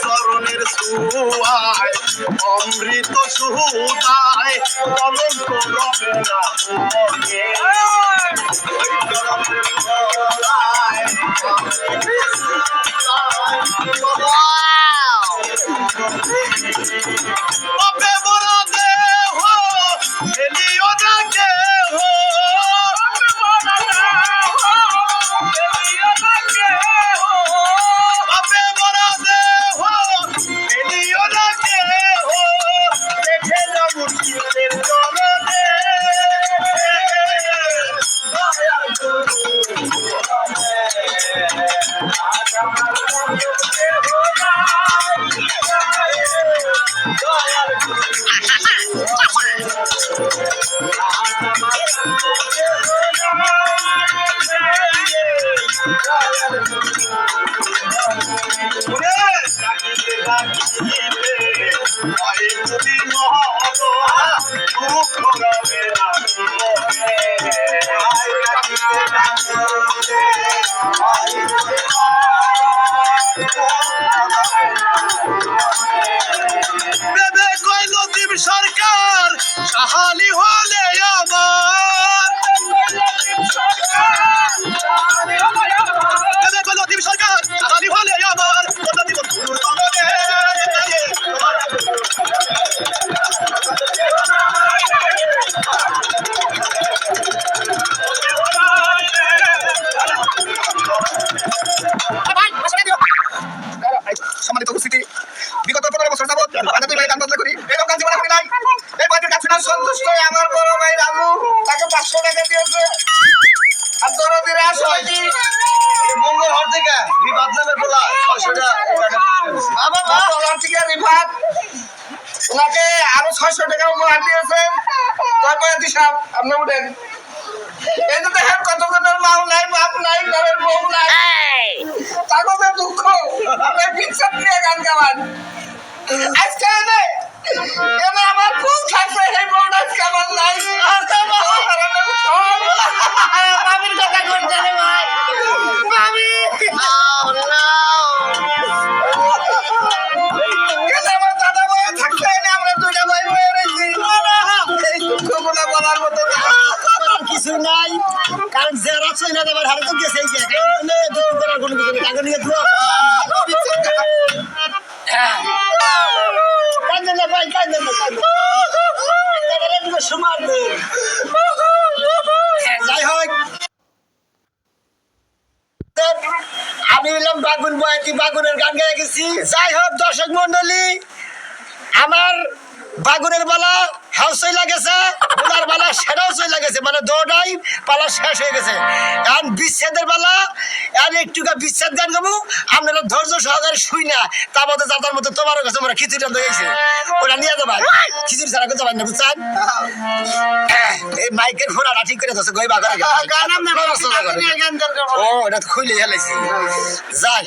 চরণের সুয়ায় অমৃত সুদায় কলঙ্ক রবে না ভুবনে। বাপে বড় দেহ এলিও না কেহ, বাপে বড় দেহ এলিও না কেহ, দেখে না মুর্শিদের চরণে। সরকার সাহালি হলে আমার, সরকার সাহালি হলে আমার সম্মানিত উপস্থিতি, বিগত 15 বছর যাবত আমি দুই ভাই দান বদলা করি, এরকম জীবনে করি নাই। এই ভাইটির কাছে সন্তুষ্ট হয়ে আমার বড় ভাই রামু তাকে 500 টাকা দিয়েছে। আর দরদিরা আসলে কি মঙ্গল হর থেকে রিফাত নামের বলা 600 টাকা বাবা মঙ্গল থেকে রিফাত ওনাকে আরো 600 টাকা উপহার দিয়েছেন। তারপরে দিশাব আপনি উঠেন। এই তো দেখেন কতজনের মাও নাই, বাপ নাই, ঘরের বউ নাই, তাদের দুঃখ আমরা পিকচার নিয়ে গান গাওয়ান। আজকে এনে আমার ফুল থাকবে, এই বউটা আজকে আমার নাই। মামির কথা করতে রে ভাই, মামি আমার দাদা ভাই থাকতে এনে আমরা দুইটা ভাই হয়ে রয়েছি। এই দুঃখ গুলা বলার মতো কিছু নাই, কারণ যারা চলে যাবার হারে তো গেছে দুঃখ করার কোনো কিছু নেই। তাকে নিয়ে ধোয়া কান্দে না ভাই, কান্দে না, কান্দে সমান। যাই হোক, আমি হলাম বাগুন বয়াতি, বাগুনের গান গায়ে গেছি। যাই হোক দর্শক মন্ডলী, আমার বাগুনের বেলা হাউস চলে গেছে, ওনার বেলা সেটাও চলে গেছে, মানে দৌড়াই পালা শেষ হয়ে গেছে। এখন বিচ্ছেদের বেলা এখন একটুকা বিচ্ছেদ গান গাবো, আপনারা ধৈর্য সহকারে শুই না। তার মধ্যে যাতার মতো তোমারও কাছে আমরা খিচুড়ি রান্ধা গেছে, ওটা নিয়ে যাবেন। খিচুড়ি ছাড়া করতে পারেন না, বুঝছেন? এই মাইকের ফোড়াটা ঠিক করে দিচ্ছে, গই বাগান ও এটা খুলে হেলাইছি। যাই